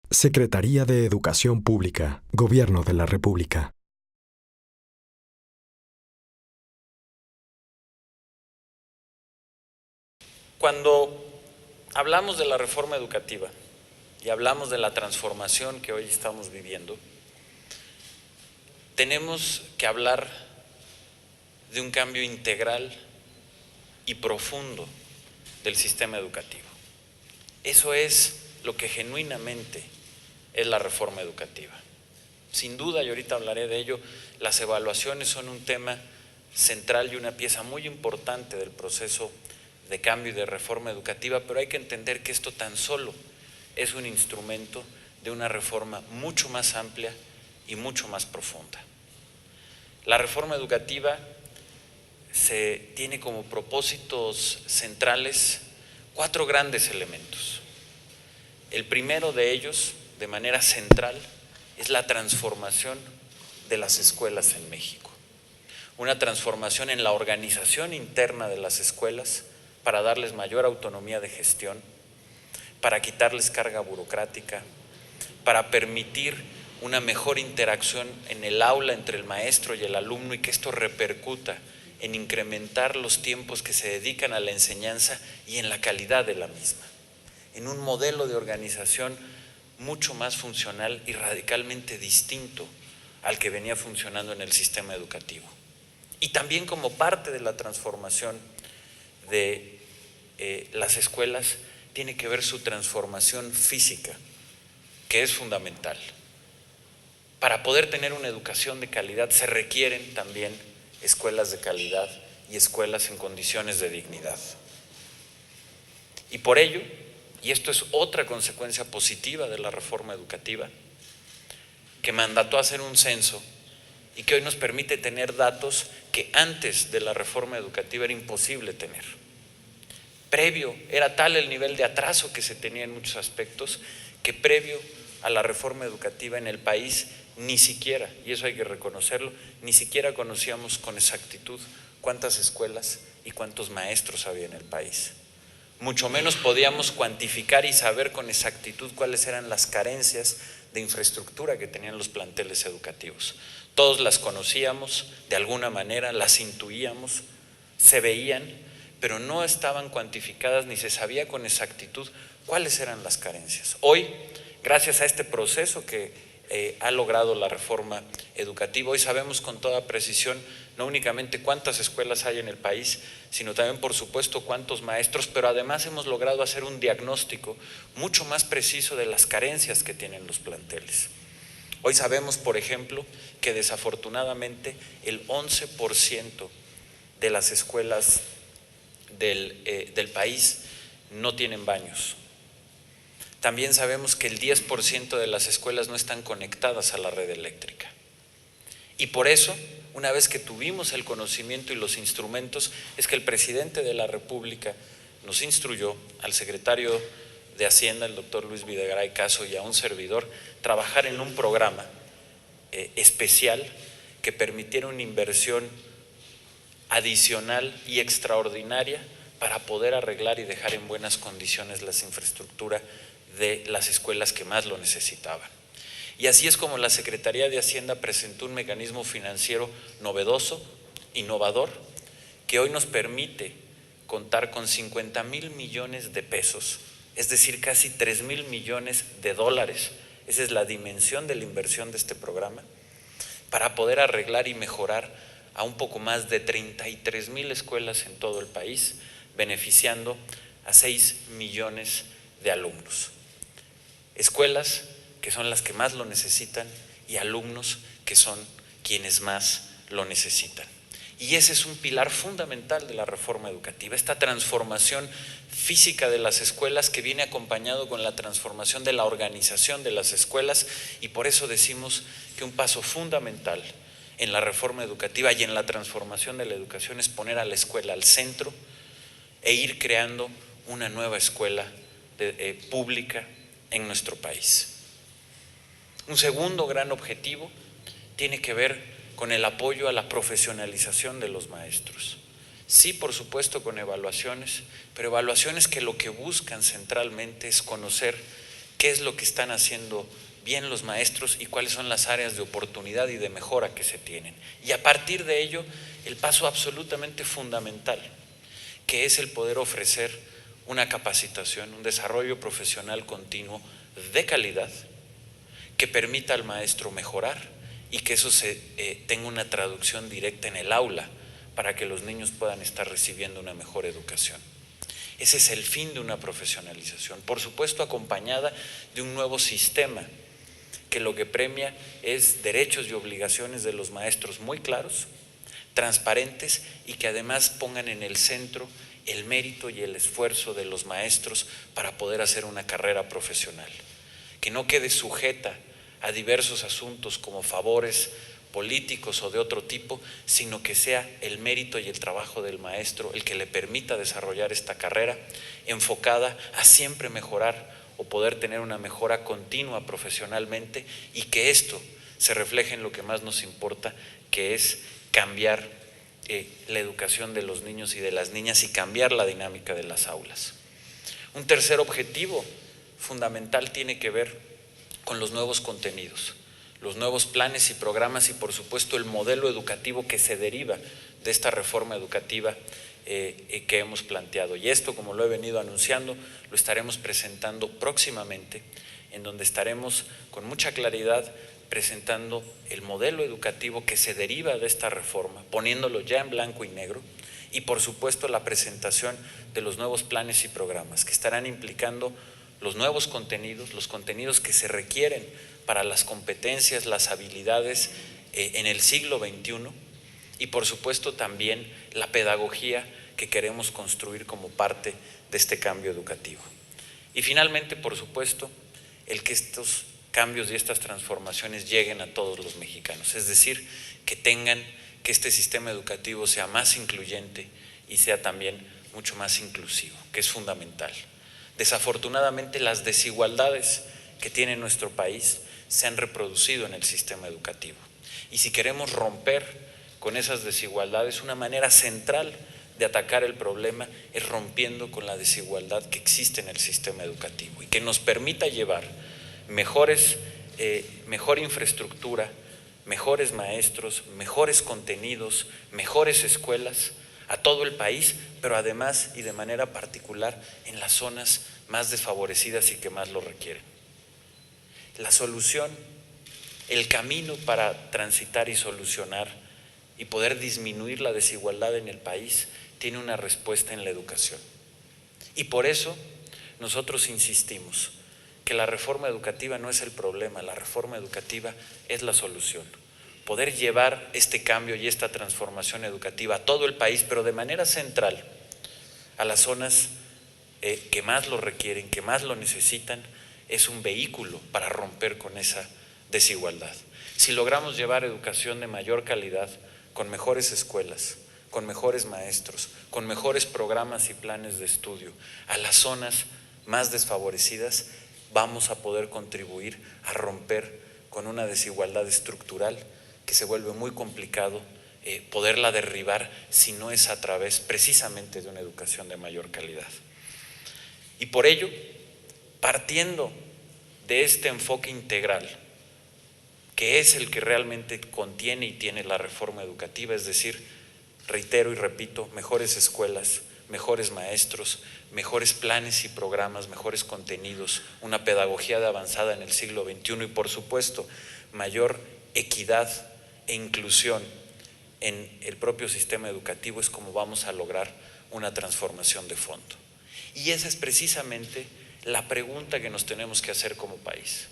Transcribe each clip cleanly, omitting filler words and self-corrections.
Secretaría de Educación Pública, Gobierno de la República. Cuando hablamos de la reforma educativa y hablamos de la transformación que hoy estamos viviendo, tenemos que hablar de un cambio integral y profundo del sistema educativo. Eso es lo que genuinamente es la reforma educativa. Sin duda, y ahorita hablaré de ello, las evaluaciones son un tema central y una pieza muy importante del proceso de cambio y de reforma educativa, pero hay que entender que esto tan solo es un instrumento de una reforma mucho más amplia y mucho más profunda. La reforma educativa se tiene como propósitos centrales 4 grandes elementos. El primero de ellos, de manera central, es la transformación de las escuelas en México. Una transformación en la organización interna de las escuelas para darles mayor autonomía de gestión, para quitarles carga burocrática, para permitir una mejor interacción en el aula entre el maestro y el alumno y que esto repercuta en incrementar los tiempos que se dedican a la enseñanza y en la calidad de la misma, en un modelo de organización mucho más funcional y radicalmente distinto al que venía funcionando en el sistema educativo. Y también como parte de la transformación de las escuelas tiene que ver su transformación física, que es fundamental. Para poder tener una educación de calidad se requieren también escuelas de calidad y escuelas en condiciones de dignidad. Y por ello, y esto es otra consecuencia positiva de la reforma educativa, que mandató hacer un censo y que hoy nos permite tener datos que antes de la reforma educativa era imposible tener. Previo, era tal el nivel de atraso que se tenía en muchos aspectos, que previo a la reforma educativa en el país ni siquiera, y eso hay que reconocerlo, ni siquiera conocíamos con exactitud cuántas escuelas y cuántos maestros había en el país. Mucho menos podíamos cuantificar y saber con exactitud cuáles eran las carencias de infraestructura que tenían los planteles educativos. Todos las conocíamos de alguna manera, las intuíamos, se veían, pero no estaban cuantificadas ni se sabía con exactitud cuáles eran las carencias. Hoy, gracias a este proceso que ha logrado la reforma educativa, hoy sabemos con toda precisión no únicamente cuántas escuelas hay en el país, sino también, por supuesto, cuántos maestros, pero además hemos logrado hacer un diagnóstico mucho más preciso de las carencias que tienen los planteles. Hoy sabemos, por ejemplo, que desafortunadamente el 11% de las escuelas del país no tienen baños. También sabemos que el 10% de las escuelas no están conectadas a la red eléctrica. Y por eso, una vez que tuvimos el conocimiento y los instrumentos, es que el presidente de la República nos instruyó al secretario de Hacienda, el doctor Luis Videgaray Caso, y a un servidor, trabajar en un programa especial que permitiera una inversión adicional y extraordinaria para poder arreglar y dejar en buenas condiciones las infraestructuras de las escuelas que más lo necesitaban. Y así es como la Secretaría de Hacienda presentó un mecanismo financiero novedoso, innovador, que hoy nos permite contar con 50,000 millones de pesos, es decir, casi 3,000 millones de dólares. Esa es la dimensión de la inversión de este programa, para poder arreglar y mejorar a un poco más de 33,000 escuelas en todo el país, beneficiando a 6 millones de alumnos. Escuelas que son las que más lo necesitan y alumnos que son quienes más lo necesitan. Y ese es un pilar fundamental de la reforma educativa, esta transformación física de las escuelas que viene acompañado con la transformación de la organización de las escuelas, y por eso decimos que un paso fundamental en la reforma educativa y en la transformación de la educación es poner a la escuela al centro e ir creando una nueva escuela pública en nuestro país. Un segundo gran objetivo tiene que ver con el apoyo a la profesionalización de los maestros. Sí, por supuesto, con evaluaciones, pero evaluaciones que lo que buscan centralmente es conocer qué es lo que están haciendo bien los maestros y cuáles son las áreas de oportunidad y de mejora que se tienen. Y a partir de ello, el paso absolutamente fundamental, que es el poder ofrecer una capacitación, un desarrollo profesional continuo de calidad que permita al maestro mejorar y que eso tenga una traducción directa en el aula para que los niños puedan estar recibiendo una mejor educación. Ese es el fin de una profesionalización, por supuesto acompañada de un nuevo sistema que lo que premia es derechos y obligaciones de los maestros muy claros, transparentes y que además pongan en el centro el mérito y el esfuerzo de los maestros para poder hacer una carrera profesional, que no quede sujeta a diversos asuntos como favores políticos o de otro tipo, sino que sea el mérito y el trabajo del maestro el que le permita desarrollar esta carrera enfocada a siempre mejorar o poder tener una mejora continua profesionalmente y que esto se refleje en lo que más nos importa, que es cambiar la educación de los niños y de las niñas y cambiar la dinámica de las aulas. Un tercer objetivo fundamental tiene que ver con los nuevos contenidos, los nuevos planes y programas y por supuesto el modelo educativo que se deriva de esta reforma educativa que hemos planteado. Y esto, como lo he venido anunciando, lo estaremos presentando próximamente, en donde estaremos con mucha claridad presentando el modelo educativo que se deriva de esta reforma, poniéndolo ya en blanco y negro, y por supuesto la presentación de los nuevos planes y programas que estarán implicando los nuevos contenidos, los contenidos que se requieren para las competencias, las habilidades en el siglo XXI y por supuesto también la pedagogía que queremos construir como parte de este cambio educativo. Y finalmente, por supuesto, el que estos cambios y estas transformaciones lleguen a todos los mexicanos, es decir, que este sistema educativo sea más incluyente y sea también mucho más inclusivo, que es fundamental. Desafortunadamente, las desigualdades que tiene nuestro país se han reproducido en el sistema educativo. Y si queremos romper con esas desigualdades, una manera central de atacar el problema es rompiendo con la desigualdad que existe en el sistema educativo y que nos permita llevar mejor infraestructura, mejores maestros, mejores contenidos, mejores escuelas a todo el país, pero además y de manera particular en las zonas más desfavorecidas y que más lo requieren. La solución, el camino para transitar y solucionar y poder disminuir la desigualdad en el país tiene una respuesta en la educación. Y por eso nosotros insistimos que la reforma educativa no es el problema, la reforma educativa es la solución. Poder llevar este cambio y esta transformación educativa a todo el país, pero de manera central a las zonas que más lo requieren, que más lo necesitan, es un vehículo para romper con esa desigualdad. Si logramos llevar educación de mayor calidad, con mejores escuelas, con mejores maestros, con mejores programas y planes de estudio a las zonas más desfavorecidas, vamos a poder contribuir a romper con una desigualdad estructural que se vuelve muy complicado poderla derribar si no es a través precisamente de una educación de mayor calidad. Y por ello, partiendo de este enfoque integral, que es el que realmente contiene y tiene la reforma educativa, es decir, reitero y repito, mejores escuelas, mejores maestros, mejores planes y programas, mejores contenidos, una pedagogía de avanzada en el siglo XXI y por supuesto mayor equidad e inclusión en el propio sistema educativo es como vamos a lograr una transformación de fondo. Y esa es precisamente la pregunta que nos tenemos que hacer como país.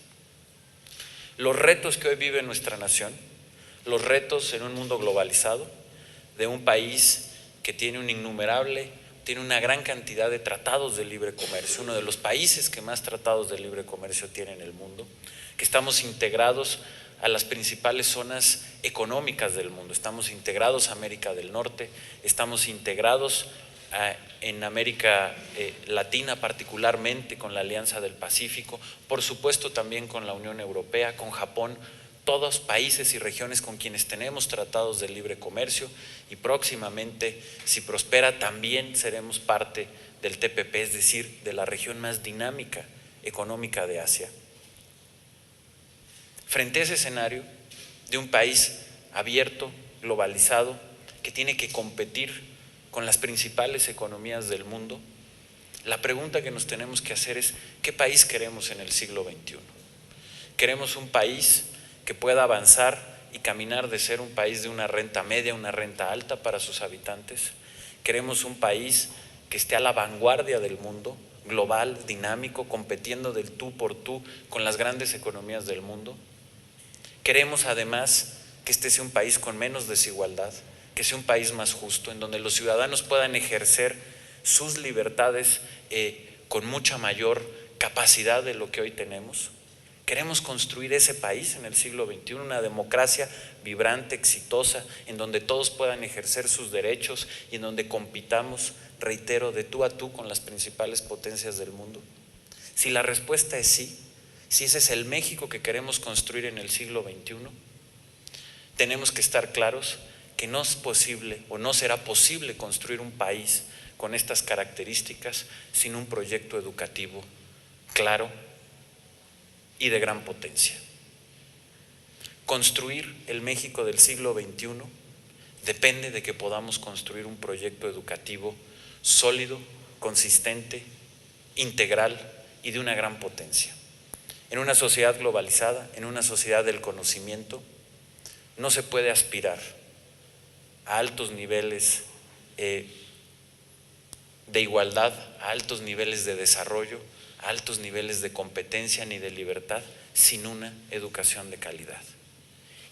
Los retos que hoy vive nuestra nación, los retos en un mundo globalizado, de un país que tiene una gran cantidad de tratados de libre comercio, uno de los países que más tratados de libre comercio tiene en el mundo, que estamos integrados a las principales zonas económicas del mundo, estamos integrados a América del Norte, estamos integrados en América Latina particularmente con la Alianza del Pacífico, por supuesto también con la Unión Europea, con Japón, todos países y regiones con quienes tenemos tratados de libre comercio y próximamente, si prospera, también seremos parte del TPP, es decir, de la región más dinámica económica de Asia. Frente a ese escenario de un país abierto, globalizado, que tiene que competir con las principales economías del mundo, la pregunta que nos tenemos que hacer es: ¿qué país queremos en el siglo XXI? ¿Queremos un país que pueda avanzar y caminar de ser un país de una renta media a una renta alta para sus habitantes? ¿Queremos un país que esté a la vanguardia del mundo, global, dinámico, compitiendo del tú por tú con las grandes economías del mundo? Queremos además que este sea un país con menos desigualdad, que sea un país más justo, en donde los ciudadanos puedan ejercer sus libertades con mucha mayor capacidad de lo que hoy tenemos. Queremos construir ese país en el siglo XXI, una democracia vibrante, exitosa, en donde todos puedan ejercer sus derechos y en donde compitamos, reitero, de tú a tú con las principales potencias del mundo. Si la respuesta es sí, si ese es el México que queremos construir en el siglo XXI, tenemos que estar claros que no es posible o no será posible construir un país con estas características sin un proyecto educativo claro y de gran potencia. Construir el México del siglo XXI depende de que podamos construir un proyecto educativo sólido, consistente, integral y de una gran potencia. En una sociedad globalizada, en una sociedad del conocimiento, no se puede aspirar a altos niveles de igualdad, a altos niveles de desarrollo, a altos niveles de competencia ni de libertad sin una educación de calidad.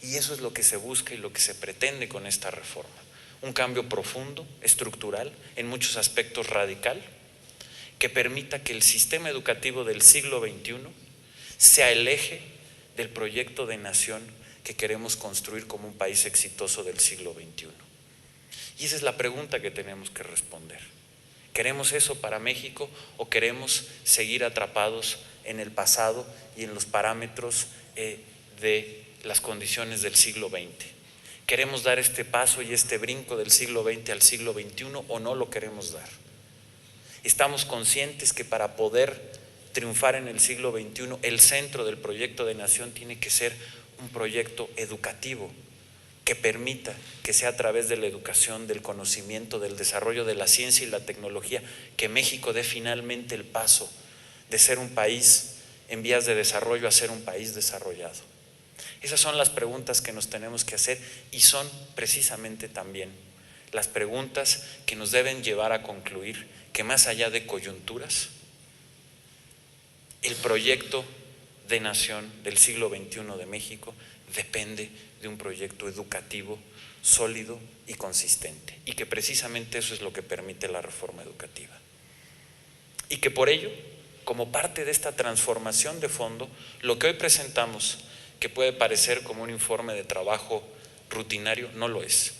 Y eso es lo que se busca y lo que se pretende con esta reforma. Un cambio profundo, estructural, en muchos aspectos radical, que permita que el sistema educativo del siglo XXI sea el eje del proyecto de nación que queremos construir como un país exitoso del siglo XXI. Y esa es la pregunta que tenemos que responder. ¿Queremos eso para México o queremos seguir atrapados en el pasado y en los parámetros de las condiciones del siglo XX? ¿Queremos dar este paso y este brinco del siglo XX al siglo XXI o no lo queremos dar? Estamos conscientes que para poder triunfar en el siglo XXI, el centro del proyecto de nación tiene que ser un proyecto educativo que permita que sea a través de la educación, del conocimiento, del desarrollo de la ciencia y la tecnología, que México dé finalmente el paso de ser un país en vías de desarrollo a ser un país desarrollado. Esas son las preguntas que nos tenemos que hacer y son precisamente también las preguntas que nos deben llevar a concluir que más allá de coyunturas, el proyecto de nación del siglo XXI de México depende de un proyecto educativo sólido y consistente, y que precisamente eso es lo que permite la reforma educativa. Y que por ello, como parte de esta transformación de fondo, lo que hoy presentamos, que puede parecer como un informe de trabajo rutinario, no lo es.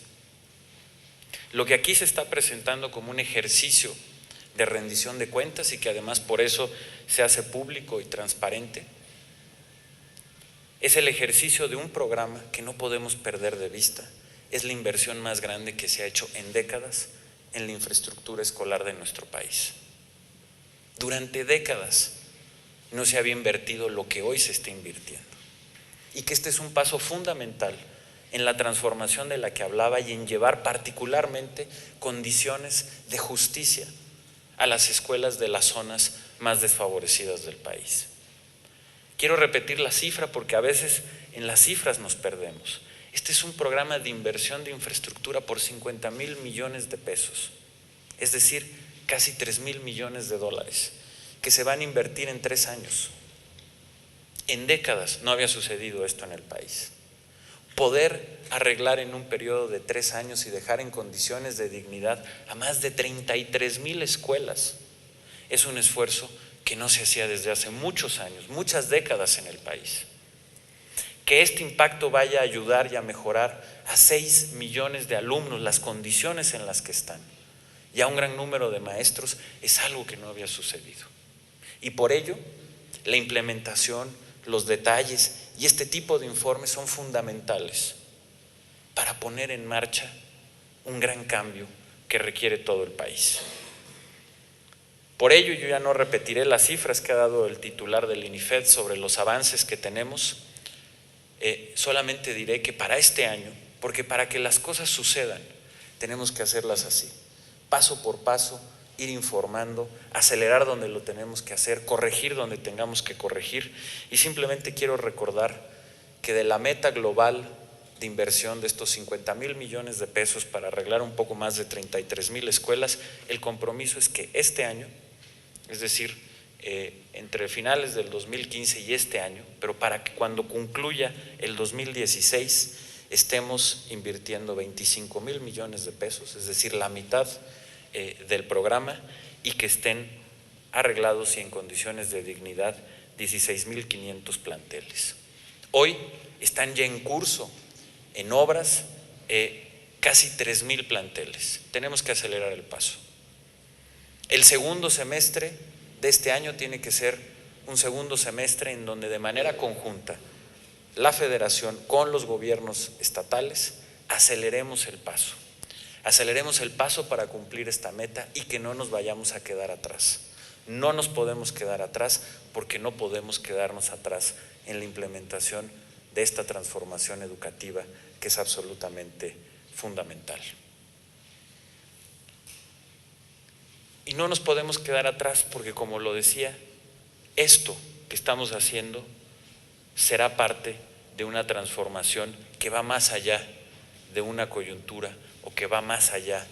Lo que aquí se está presentando como un ejercicio de rendición de cuentas y que además por eso se hace público y transparente, es el ejercicio de un programa que no podemos perder de vista. Es la inversión más grande que se ha hecho en décadas en la infraestructura escolar de nuestro país. Durante décadas no se había invertido lo que hoy se está invirtiendo. Y que este es un paso fundamental en la transformación de la que hablaba y en llevar particularmente condiciones de justicia a las escuelas de las zonas más desfavorecidas del país. Quiero repetir la cifra porque a veces en las cifras nos perdemos. Este es un programa de inversión de infraestructura por 50,000 millones de pesos, es decir, casi 3,000 millones de dólares, que se van a invertir en 3 años. En décadas no había sucedido esto en el país. Poder arreglar en un periodo de 3 años y dejar en condiciones de dignidad a más de 33,000 escuelas es un esfuerzo que no se hacía desde hace muchos años, muchas décadas en el país. Que este impacto vaya a ayudar y a mejorar a 6 millones de alumnos, las condiciones en las que están, y a un gran número de maestros, es algo que no había sucedido. Y por ello, la implementación, los detalles y este tipo de informes son fundamentales para poner en marcha un gran cambio que requiere todo el país. Por ello, yo ya no repetiré las cifras que ha dado el titular del INIFED sobre los avances que tenemos, solamente diré que para este año, porque para que las cosas sucedan, tenemos que hacerlas así, paso por paso, ir informando, acelerar donde lo tenemos que hacer, corregir donde tengamos que corregir. Y simplemente quiero recordar que de la meta global de inversión de estos 50,000 millones de pesos para arreglar un poco más de 33,000 escuelas, el compromiso es que este año, es decir, entre finales del 2015 y este año, pero para que cuando concluya el 2016 estemos invirtiendo 25,000 millones de pesos, es decir, la mitad del programa, y que estén arreglados y en condiciones de dignidad 16,500 planteles. Hoy están ya en curso, en obras, casi 3,000 planteles. Tenemos que acelerar el paso. El segundo semestre de este año tiene que ser un segundo semestre en donde de manera conjunta la Federación con los gobiernos estatales aceleremos el paso. Aceleremos el paso para cumplir esta meta y que no nos vayamos a quedar atrás. No nos podemos quedar atrás porque no podemos quedarnos atrás en la implementación de esta transformación educativa que es absolutamente fundamental. Y no nos podemos quedar atrás porque, como lo decía, esto que estamos haciendo será parte de una transformación que va más allá de una coyuntura o que va más allá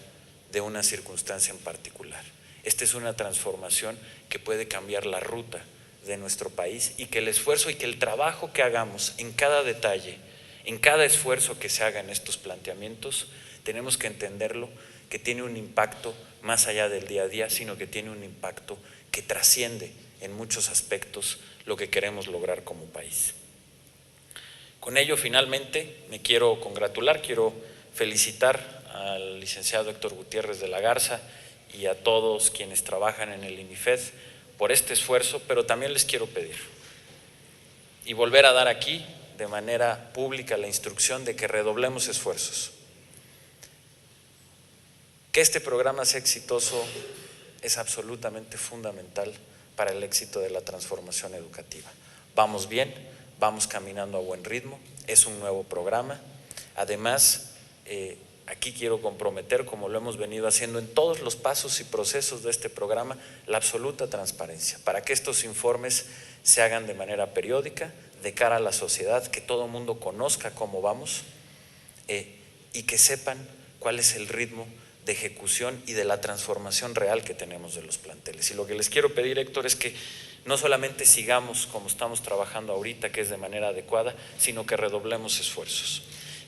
de una circunstancia en particular. Esta es una transformación que puede cambiar la ruta de nuestro país y que el esfuerzo y que el trabajo que hagamos en cada detalle, en cada esfuerzo que se haga en estos planteamientos, tenemos que entenderlo, que tiene un impacto más allá del día a día, sino que tiene un impacto que trasciende en muchos aspectos lo que queremos lograr como país. Con ello, finalmente, me quiero congratular, quiero felicitar al licenciado Héctor Gutiérrez de la Garza y a todos quienes trabajan en el INIFED por este esfuerzo, pero también les quiero pedir y volver a dar aquí de manera pública la instrucción de que redoblemos esfuerzos. Que este programa sea exitoso es absolutamente fundamental para el éxito de la transformación educativa. Vamos bien, vamos caminando a buen ritmo, es un nuevo programa. Además, aquí quiero comprometer, como lo hemos venido haciendo en todos los pasos y procesos de este programa, la absoluta transparencia, para que estos informes se hagan de manera periódica, de cara a la sociedad, que todo el mundo conozca cómo vamos y que sepan cuál es el ritmo de ejecución y de la transformación real que tenemos de los planteles. Y lo que les quiero pedir, Héctor, es que no solamente sigamos como estamos trabajando ahorita, que es de manera adecuada, sino que redoblemos esfuerzos.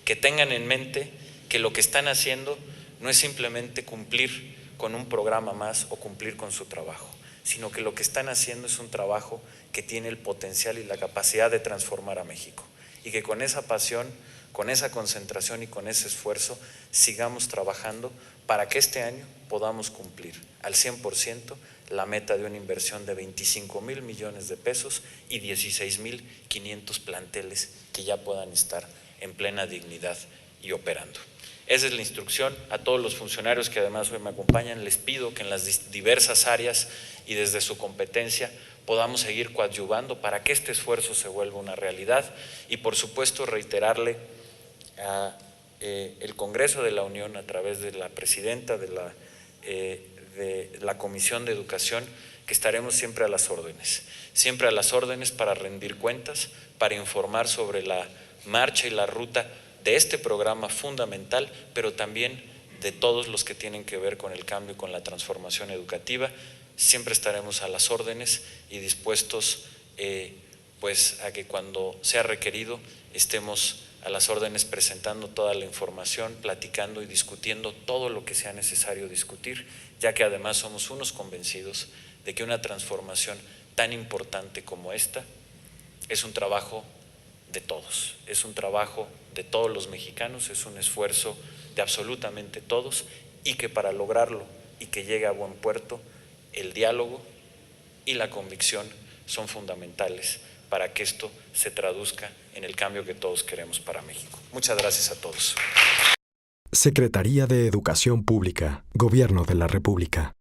Que tengan en mente que lo que están haciendo no es simplemente cumplir con un programa más o cumplir con su trabajo, sino que lo que están haciendo es un trabajo que tiene el potencial y la capacidad de transformar a México. Y que con esa pasión, con esa concentración y con ese esfuerzo sigamos trabajando para que este año podamos cumplir al 100% la meta de una inversión de 25,000 millones de pesos y 16,500 planteles que ya puedan estar en plena dignidad y operando. Esa es la instrucción a todos los funcionarios que además hoy me acompañan. Les pido que en las diversas áreas y desde su competencia podamos seguir coadyuvando para que este esfuerzo se vuelva una realidad y, por supuesto, reiterarle a el Congreso de la Unión a través de la presidenta de la Comisión de Educación que estaremos siempre a las órdenes para rendir cuentas, para informar sobre la marcha y la ruta de este programa fundamental, pero también de todos los que tienen que ver con el cambio y con la transformación educativa. Siempre estaremos a las órdenes y dispuestos pues a que cuando sea requerido estemos a las órdenes presentando toda la información, platicando y discutiendo todo lo que sea necesario discutir, ya que además somos unos convencidos de que una transformación tan importante como esta es un trabajo de todos, es un trabajo de todos los mexicanos, es un esfuerzo de absolutamente todos y que para lograrlo y que llegue a buen puerto, el diálogo y la convicción son fundamentales para que esto se traduzca en el cambio que todos queremos para México. Muchas gracias a todos. Secretaría de Educación Pública, Gobierno de la República.